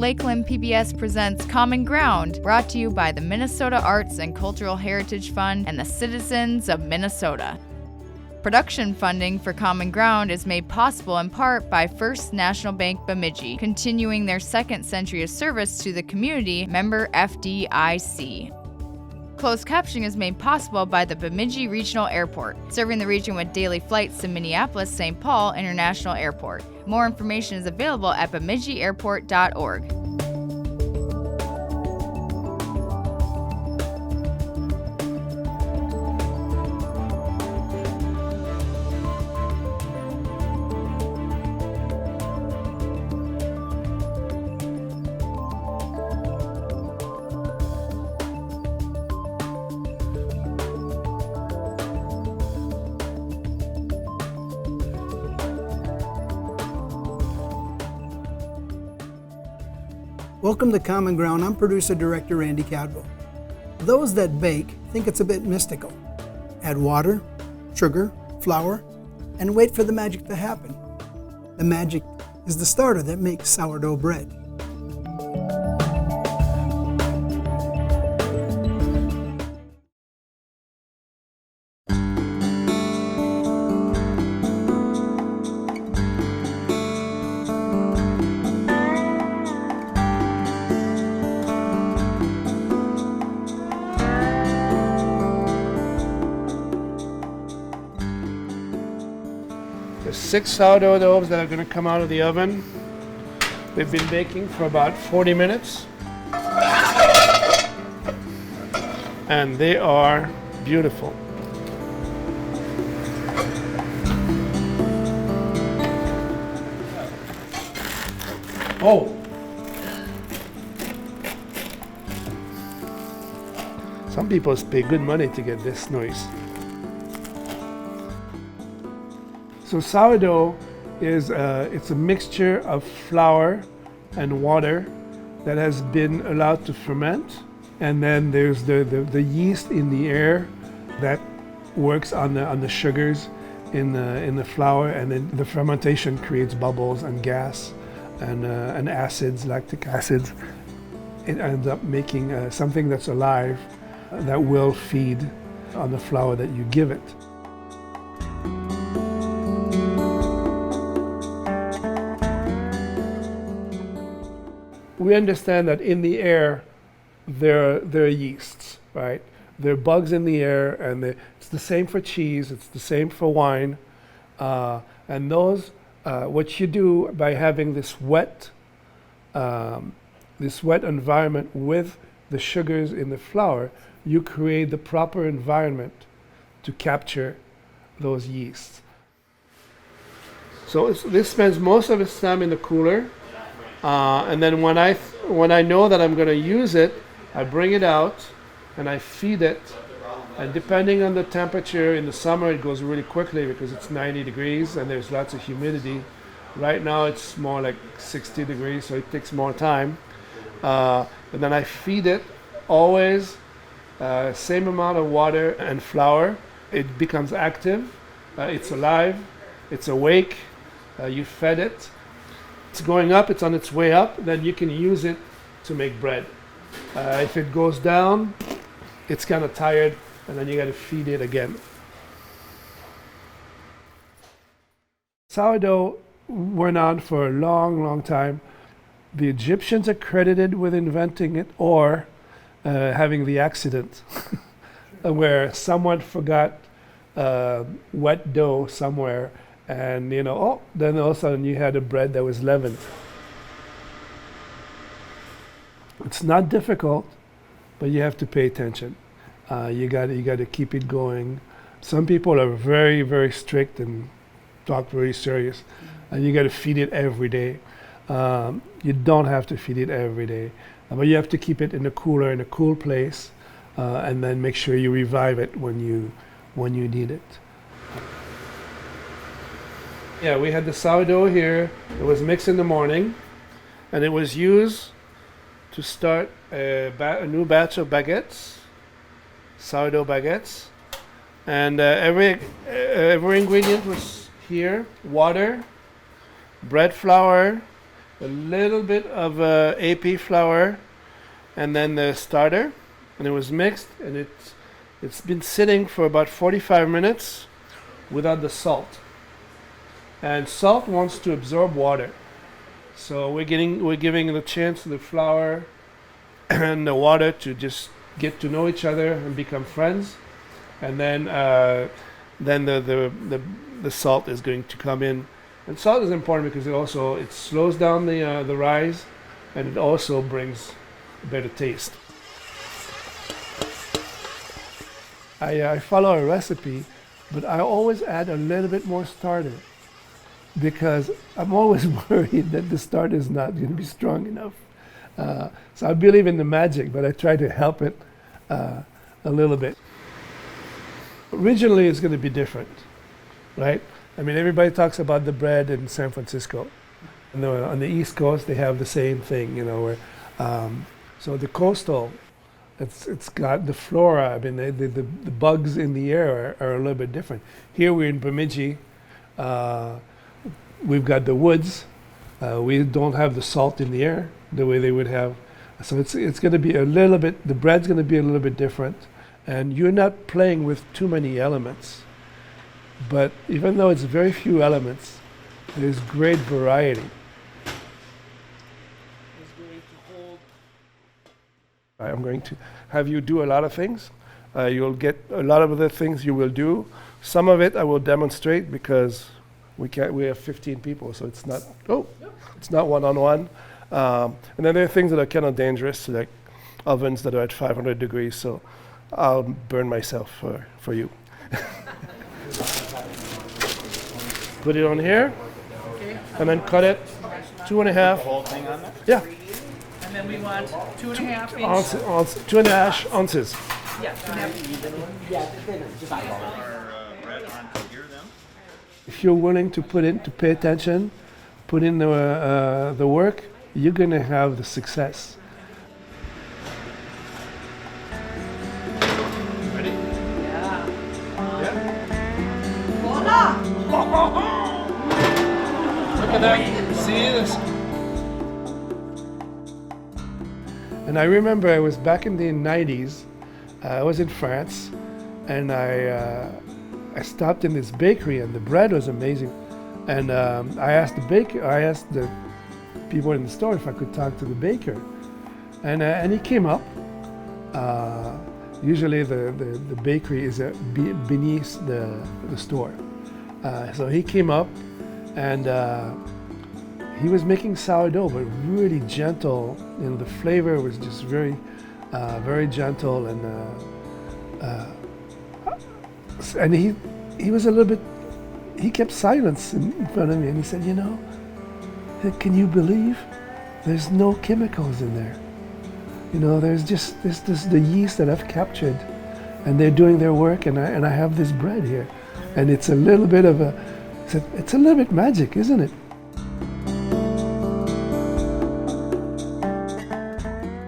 Lakeland PBS presents Common Ground, brought to you by the Minnesota Arts and Cultural Heritage Fund and the citizens of Minnesota. Production funding for Common Ground is made possible in part by First National Bank Bemidji, continuing their second century of service to the community, member FDIC. Closed captioning is made possible by the Bemidji Regional Airport, serving the region with daily flights to Minneapolis-St. Paul International Airport. More information is available at bemidjiairport.org. Welcome to Common Ground. I'm producer-director Randy Cadwell. Those that bake think it's a bit mystical. Add water, sugar, flour, and wait for the magic to happen. The magic is the starter that makes sourdough bread. There's 6 sourdough doughs that are going to come out of the oven. They've been baking for about 40 minutes. And they are beautiful. Oh! Some people pay good money to get this noise. So sourdough is it's a mixture of flour and water that has been allowed to ferment, and then there's the yeast in the air that works on the sugars in the flour, and then the fermentation creates bubbles and gas and acids, lactic acids. It ends up making something that's alive that will feed on the flour that you give it. We understand that in the air there are yeasts, right? There are bugs in the air, and it's the same for cheese, it's the same for wine. And those, what you do by having this wet environment with the sugars in the flour, you create the proper environment to capture those yeasts. So this spends most of its time in the cooler. And then when I know that I'm going to use it, I bring it out and I feed it. And depending on the temperature, in the summer it goes really quickly because it's 90 degrees and there's lots of humidity. Right now it's more like 60 degrees, so it takes more time. And then I feed it always same amount of water and flour. It becomes active, it's alive, it's awake, you fed it. It's going up, it's on its way up, then you can use it to make bread. If it goes down, it's kind of tired, and then you got to feed it again. Sourdough went on for a long, long time. The Egyptians are credited with inventing it or having the accident where someone forgot wet dough somewhere. And then all of a sudden you had a bread that was leavened. It's not difficult, but you have to pay attention. You got to keep it going. Some people are very, very strict and talk very serious, and you got to feed it every day. You don't have to feed it every day, but you have to keep it in a cooler, in a cool place, and then make sure you revive it when you need it. Yeah, we had the sourdough here. It was mixed in the morning, and it was used to start a new batch of baguettes, sourdough baguettes. And every ingredient was here: water, bread flour, a little bit of AP flour, and then the starter, and it was mixed, and it's been sitting for about 45 minutes without the salt. And salt wants to absorb water, so we're giving the chance to the flour and the water to just get to know each other and become friends, and then the salt is going to come in. And salt is important because it slows down the rise, and it also brings a better taste. I follow a recipe, but I always add a little bit more starter because I'm always worried that the starter is not going to be strong enough. So I believe in the magic, but I try to help it a little bit. Originally, it's going to be different, right? I mean, everybody talks about the bread in San Francisco. On the East Coast, they have the same thing, where so the coastal, it's got the flora. I mean, the bugs in the air are a little bit different. Here we're in Bemidji. We've got the woods. We don't have the salt in the air the way they would have. So it's going to be a little bit. The bread's going to be a little bit different, and you're not playing with too many elements. But even though it's very few elements, there's great variety. I'm going to have you do a lot of things. You'll get a lot of the things you will do. Some of it I will demonstrate because we have 15 people, so it's not one-on-one. And then there are things that are kind of dangerous, like ovens that are at 500 degrees, so I'll burn myself for you. Put it on here, and then cut it 2.5. The whole thing on there? Yeah. And then we want 2.5 each. 2.5 ounces. Yeah, 2.5 If you're willing to pay attention, put in the work, you're gonna have the success. Ready? Yeah. Yeah. Voila! Look at that. See this? And I remember I was back in the 90s. I was in France, and I stopped in this bakery, and the bread was amazing. And I asked the people in the store if I could talk to the baker, and he came up. Usually the bakery is beneath the store, so he came up, and he was making sourdough, but really gentle. The flavor was just very, very gentle, and he was a little bit. He kept silence in front of me, and he said, can you believe there's no chemicals in there? There's just the yeast that I've captured, and they're doing their work, and I have this bread here, and it's a little bit of it's a little bit magic, isn't it?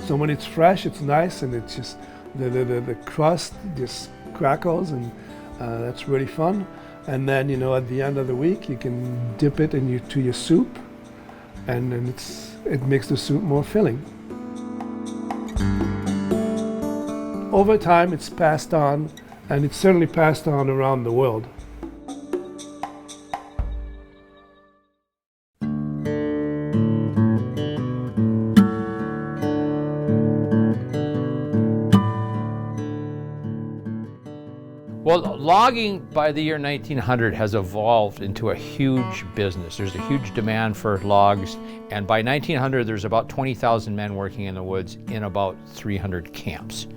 So when it's fresh, it's nice, and it's just the crust just crackles, and that's really fun. And then at the end of the week, you can dip it into your soup, and then it makes the soup more filling. Over time, it's passed on, and it's certainly passed on around the world. Well, logging by the year 1900 has evolved into a huge business. There's a huge demand for logs, and by 1900 there's about 20,000 men working in the woods in about 300 camps.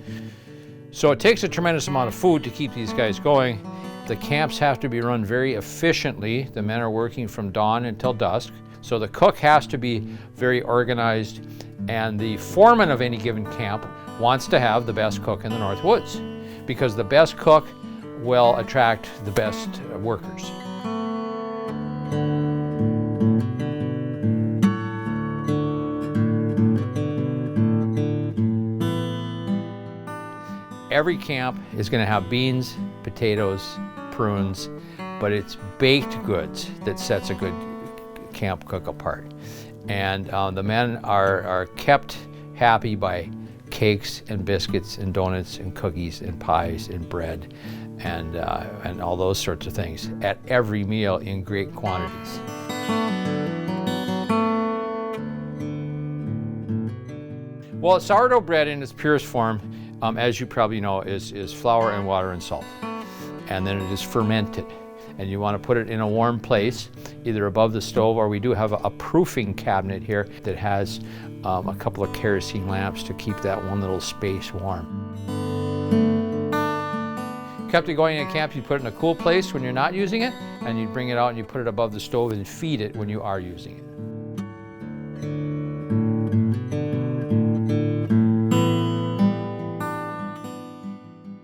So it takes a tremendous amount of food to keep these guys going. The camps have to be run very efficiently. The men are working from dawn until dusk. So the cook has to be very organized, and the foreman of any given camp wants to have the best cook in the North Woods, because the best cook will attract the best workers. Every camp is going to have beans, potatoes, prunes, but it's baked goods that sets a good camp cook apart. And the men are kept happy by cakes and biscuits and donuts and cookies and pies and bread and all those sorts of things at every meal in great quantities. Well, sourdough bread in its purest form, as you probably know, is flour and water and salt. And then it is fermented. And you want to put it in a warm place, either above the stove, or we do have a proofing cabinet here that has a couple of kerosene lamps to keep that one little space warm. Kept it going in camp, you put it in a cool place when you're not using it, and you bring it out and you put it above the stove and feed it when you are using it.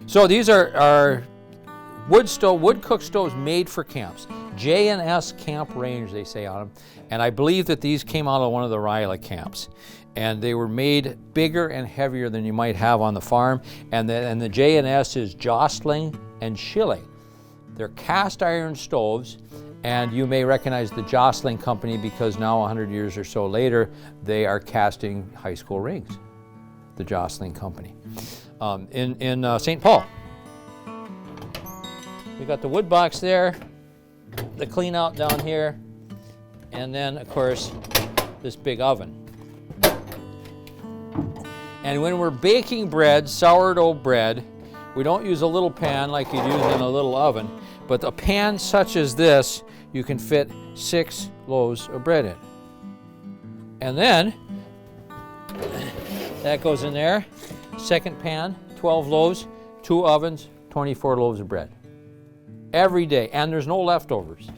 So these are wood cook stoves made for camps. J&S camp range, they say on them. And I believe that these came out of one of the Ryla camps. And they were made bigger and heavier than you might have on the farm. And the J&S is Jostling and Schilling. They're cast iron stoves. And you may recognize the Jostling company because now 100 years or so later, they are casting high school rings. The Jostling company. In St. Paul. We got the wood box there, the clean out down here, and then of course this big oven. And when we're baking bread, sourdough bread, we don't use a little pan like you'd use in a little oven, but a pan such as this, you can fit 6 loaves of bread in. And then that goes in there. Second pan, 12 loaves, 2 ovens, 24 loaves of bread. Every day, and there's no leftovers.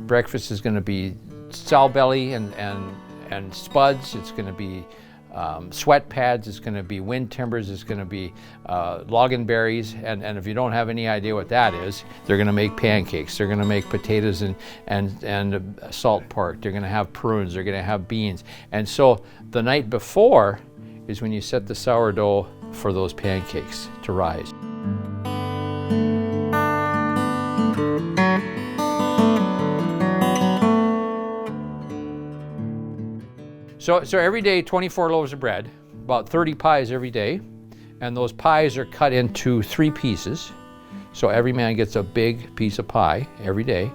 Breakfast is going to be sow belly and spuds. It's going to be sweat pads. It's going to be wind timbers. It's going to be loganberries. And if you don't have any idea what that is, they're going to make pancakes. They're going to make potatoes and salt pork. They're going to have prunes. They're going to have beans. And so the night before is when you set the sourdough for those pancakes to rise. So every day, 24 loaves of bread, about 30 pies every day, and those pies are cut into 3 pieces. So every man gets a big piece of pie every day.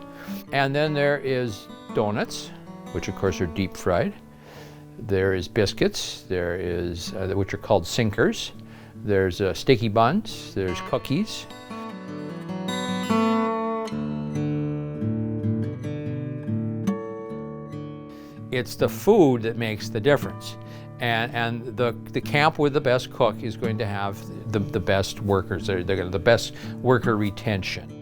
And then there is donuts, which of course are deep fried. There is biscuits, there is, which are called sinkers. There's sticky buns, there's cookies. It's the food that makes the difference. And the camp with the best cook is going to have the best workers. They're going to the best worker retention.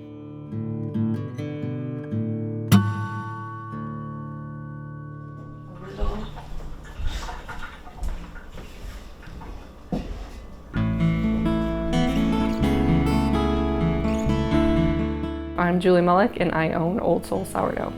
I'm Julie Mullick and I own Old Soul Sourdough.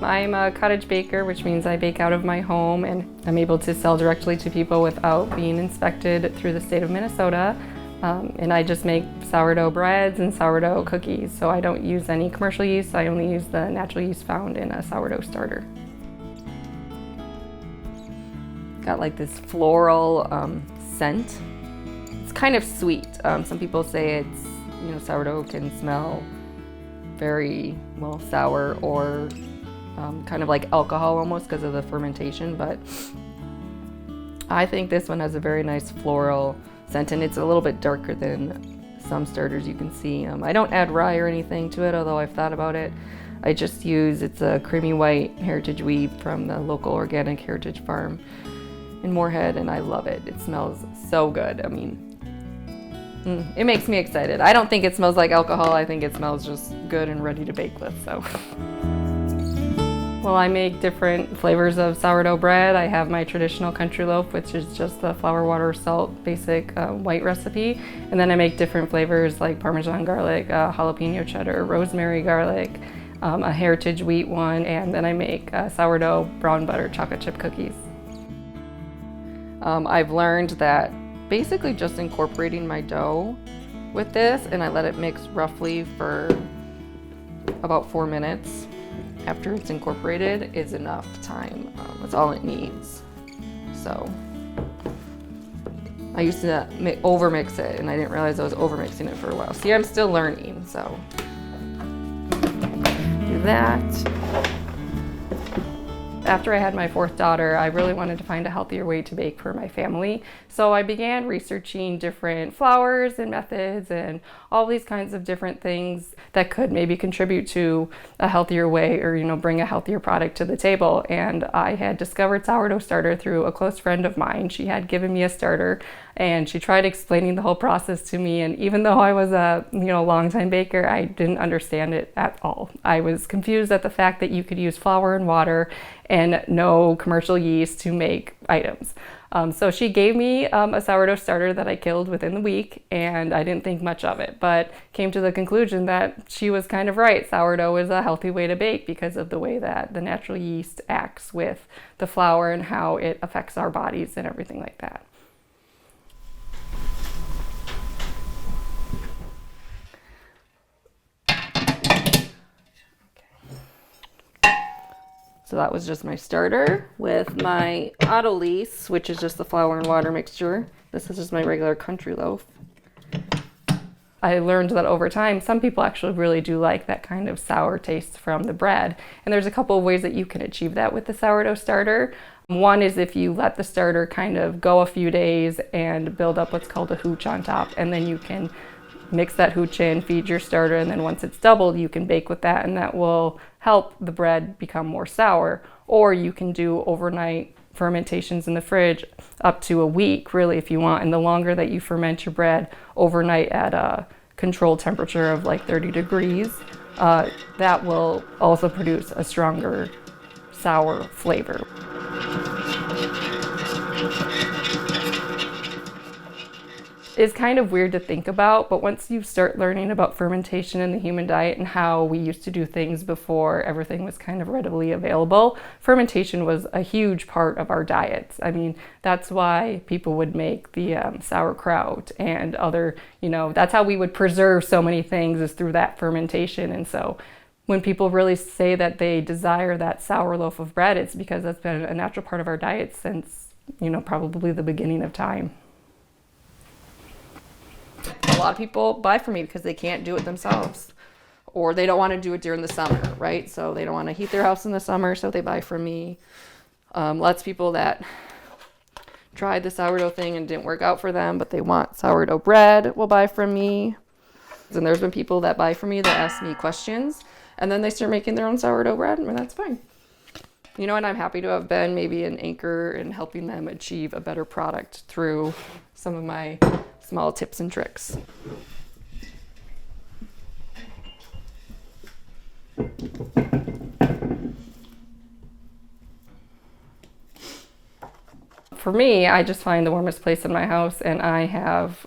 I'm a cottage baker, which means I bake out of my home and I'm able to sell directly to people without being inspected through the state of Minnesota. And I just make sourdough breads and sourdough cookies, so I don't use any commercial yeast. I only use the natural yeast found in a sourdough starter. Got like this floral scent. It's kind of sweet. Some people say it's, sourdough can smell very, sour or kind of like alcohol almost because of the fermentation, but I think this one has a very nice floral scent, and it's a little bit darker than some starters you can see. I don't add rye or anything to it, although I've thought about it. I just use, it's a creamy white heritage wheat from the local organic heritage farm in Moorhead, and I love it. It smells so good. I mean, it makes me excited. I don't think it smells like alcohol. I think it smells just good and ready to bake with, so. Well, I make different flavors of sourdough bread. I have my traditional country loaf, which is just the flour, water, salt, basic white recipe. And then I make different flavors like Parmesan garlic, jalapeno cheddar, rosemary garlic, a heritage wheat one, and then I make sourdough brown butter chocolate chip cookies. I've learned that basically just incorporating my dough with this, and I let it mix roughly for about 4 minutes after it's incorporated, is enough time. That's all it needs. So I used to over-mix it, and I didn't realize I was over-mixing it for a while. See, I'm still learning, so do that. After I had my 4th daughter, I really wanted to find a healthier way to bake for my family. So I began researching different flours and methods and all these kinds of different things that could maybe contribute to a healthier way, or, bring a healthier product to the table. And I had discovered sourdough starter through a close friend of mine. She had given me a starter, and she tried explaining the whole process to me. And even though I was a longtime baker, I didn't understand it at all. I was confused at the fact that you could use flour and water and no commercial yeast to make items. So she gave me a sourdough starter that I killed within the week, and I didn't think much of it, but came to the conclusion that she was kind of right. Sourdough is a healthy way to bake because of the way that the natural yeast acts with the flour and how it affects our bodies and everything like that. So that was just my starter with my autolyse, which is just the flour and water mixture. This is just my regular country loaf. I learned that over time, some people actually really do like that kind of sour taste from the bread. And there's a couple of ways that you can achieve that with the sourdough starter. One is if you let the starter kind of go a few days and build up what's called a hooch on top, and then you can mix that hooch in, feed your starter, and then once it's doubled, you can bake with that, and that will help the bread become more sour. Or you can do overnight fermentations in the fridge up to a week, really, if you want. And the longer that you ferment your bread overnight at a controlled temperature of like 30 degrees, that will also produce a stronger sour flavor. It's kind of weird to think about, but once you start learning about fermentation in the human diet and how we used to do things before everything was kind of readily available, fermentation was a huge part of our diets. I mean, that's why people would make the sauerkraut and other, that's how we would preserve so many things, is through that fermentation. And so when people really say that they desire that sour loaf of bread, it's because that's been a natural part of our diet since, probably the beginning of time. A lot of people buy from me because they can't do it themselves, or they don't want to do it during the summer, right? So they don't want to heat their house in the summer, so they buy from me. Lots of people that tried the sourdough thing and didn't work out for them, but they want sourdough bread, will buy from me. And there's been people that buy from me that ask me questions, and then they start making their own sourdough bread, and that's fine. And I'm happy to have been maybe an anchor in helping them achieve a better product through some of my small tips and tricks. For me, I just find the warmest place in my house, and I have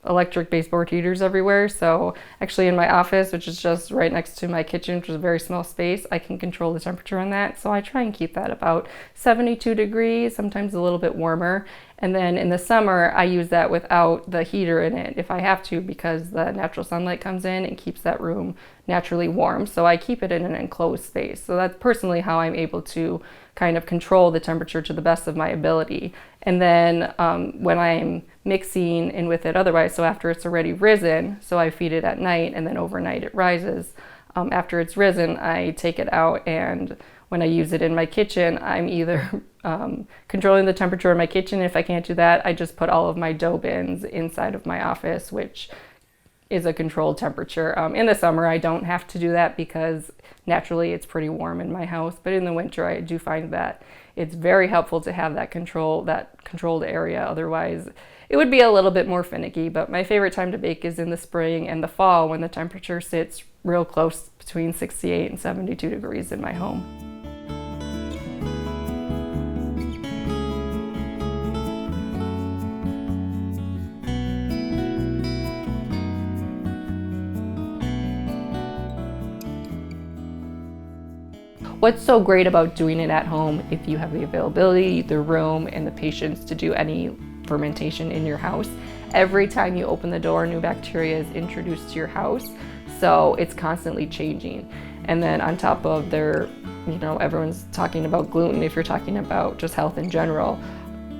electric baseboard heaters everywhere. So actually in my office, which is just right next to my kitchen, which is a very small space, I can control the temperature on that. So I try and keep that about 72 degrees, sometimes a little bit warmer. And then in the summer, I use that without the heater in it if I have to, because the natural sunlight comes in and keeps that room naturally warm. So I keep it in an enclosed space. So that's personally how I'm able to kind of control the temperature to the best of my ability. And then when I'm mixing in with it otherwise, so after it's already risen, so I feed it at night and then overnight it rises. After it's risen, I take it out, and when I use it in my kitchen, I'm either controlling the temperature in my kitchen. If I can't do that, I just put all of my dough bins inside of my office, which is a controlled temperature. In the summer, I don't have to do that because naturally it's pretty warm in my house. But in the winter, I do find that it's very helpful to have that controlled area. Otherwise, it would be a little bit more finicky. But my favorite time to bake is in the spring and the fall, when the temperature sits real close between 68 and 72 degrees in my home. What's so great about doing it at home, if you have the availability, the room, and the patience to do any fermentation in your house, every time you open the door, new bacteria is introduced to your house, so it's constantly changing. And then on top of their, everyone's talking about gluten, if you're talking about just health in general,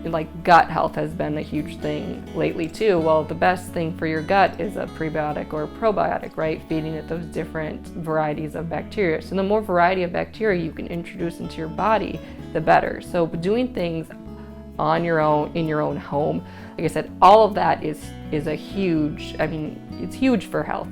like gut health has been a huge thing lately too. Well, the best thing for your gut is a prebiotic or a probiotic, right? Feeding it those different varieties of bacteria. So the more variety of bacteria you can introduce into your body, the better. So doing things on your own, in your own home, like I said, all of that is a huge, it's huge for health.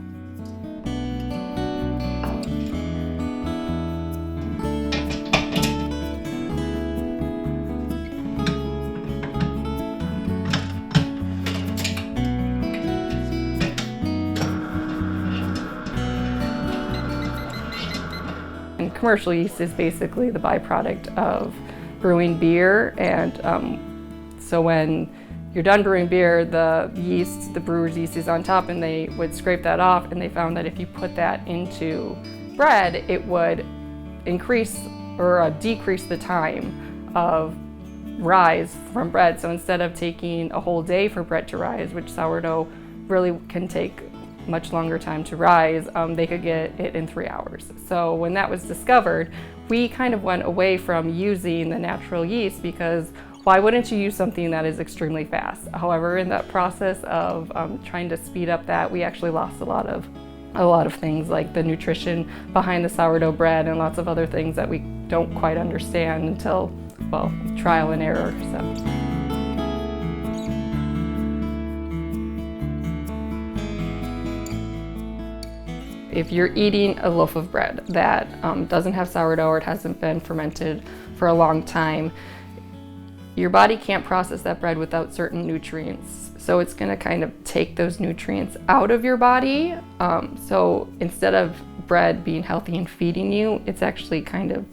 Commercial yeast is basically the byproduct of brewing beer, and so when you're done brewing beer, the yeast, the brewer's yeast, is on top, and they would scrape that off, and they found that if you put that into bread, it would increase or decrease the time of rise from bread. So instead of taking a whole day for bread to rise, which sourdough really can take much longer time to rise, they could get it in 3 hours. So when that was discovered, we kind of went away from using the natural yeast, because why wouldn't you use something that is extremely fast? However, in that process of trying to speed up that, we actually lost a lot of things, like the nutrition behind the sourdough bread and lots of other things that we don't quite understand until, well, trial and error. So. If you're eating a loaf of bread that doesn't have sourdough, or it hasn't been fermented for a long time, your body can't process that bread without certain nutrients. So it's gonna kind of take those nutrients out of your body. So instead of bread being healthy and feeding you, it's actually kind of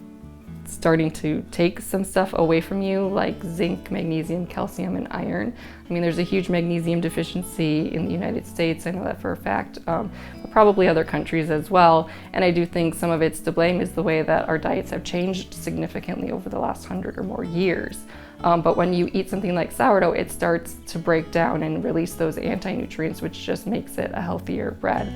starting to take some stuff away from you, like zinc, magnesium, calcium, and iron. There's a huge magnesium deficiency in the United States, I know that for a fact, but probably other countries as well. And I do think some of it's to blame is the way that our diets have changed significantly over the last 100 or more years. But when you eat something like sourdough, it starts to break down and release those anti-nutrients, which just makes it a healthier bread.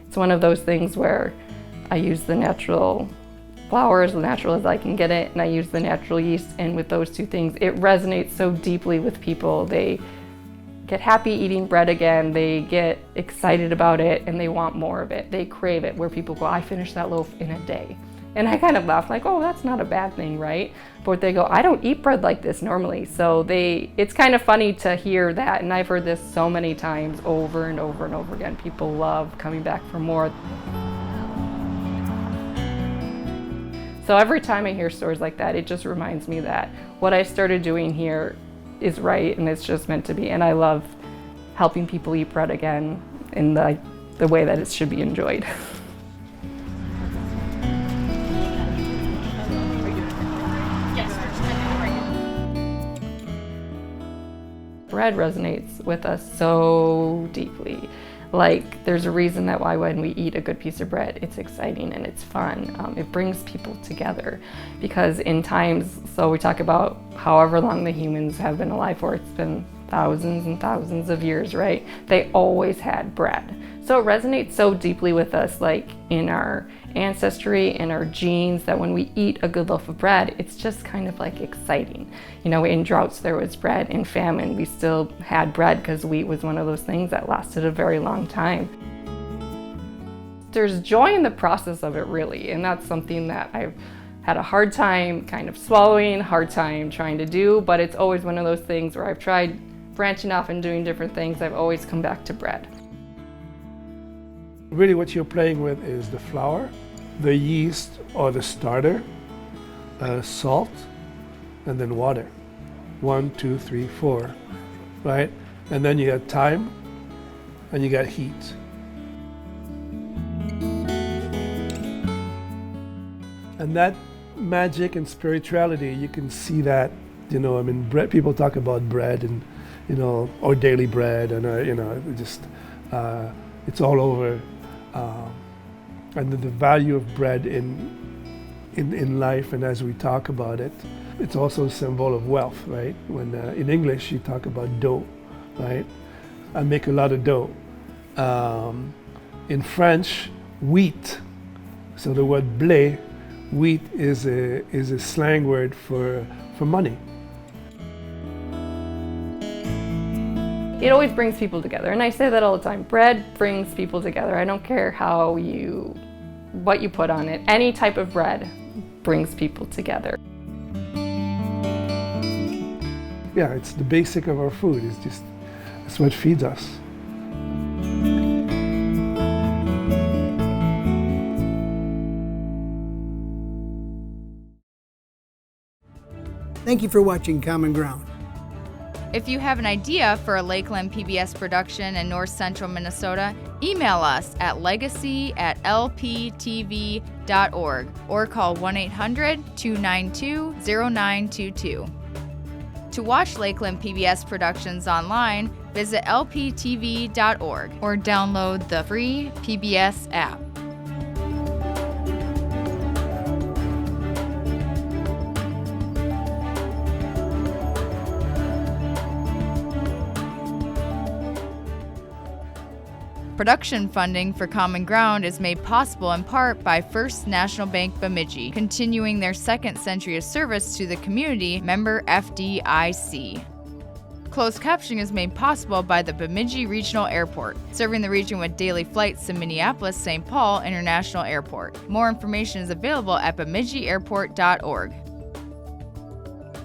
It's one of those things where I use the natural flour as natural as I can get it, and I use the natural yeast, and with those two things, it resonates so deeply with people. They get happy eating bread again, they get excited about it, and they want more of it. They crave it, where people go, I finished that loaf in a day. And I kind of laugh like, oh, that's not a bad thing, right? But they go, I don't eat bread like this normally. So it's kind of funny to hear that. And I've heard this so many times over and over and over again. People love coming back for more. So every time I hear stories like that, it just reminds me that what I started doing here is right, and it's just meant to be. And I love helping people eat bread again in the way that it should be enjoyed. Bread resonates with us so deeply. Like, there's a reason that why when we eat a good piece of bread, it's exciting and it's fun. It brings people together, because in times, so we talk about however long the humans have been alive for, it's been thousands and thousands of years, right? They always had bread. So it resonates so deeply with us, like in our ancestry and our genes, that when we eat a good loaf of bread, it's just kind of like exciting. In droughts there was bread, in famine we still had bread, because wheat was one of those things that lasted a very long time. There's joy in the process of it, really, and that's something that I've had a hard time kind of swallowing, hard time trying to do, but it's always one of those things where I've tried branching off and doing different things, I've always come back to bread. Really what you're playing with is the flour, the yeast or the starter, salt, and then water. 1, 2, 3, 4, right? And then you got time and you got heat. And that magic and spirituality, you can see that, you know, I mean, bread, people talk about bread and, you know, or daily bread, and, you know, it's all over. And the value of bread in life, and as we talk about it, it's also a symbol of wealth, right? When in English you talk about dough, right? I make a lot of dough. In French, wheat. So the word blé, wheat, is a slang word for money. It always brings people together, and I say that all the time. Bread brings people together. I don't care what you put on it. Any type of bread brings people together. Yeah, it's the basic of our food. It's what feeds us. Thank you for watching Common Ground. If you have an idea for a Lakeland PBS production in north central Minnesota, email us at legacy@lptv.org or call 1-800-292-0922. To watch Lakeland PBS productions online, visit lptv.org or download the free PBS app. Production funding for Common Ground is made possible in part by First National Bank Bemidji, continuing their second century of service to the community, member FDIC. Closed captioning is made possible by the Bemidji Regional Airport, serving the region with daily flights to Minneapolis-St. Paul International Airport. More information is available at bemidjiairport.org.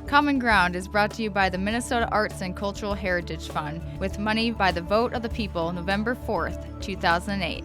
Common Ground is brought to you by the Minnesota Arts and Cultural Heritage Fund, with money by the vote of the people November 4th, 2008.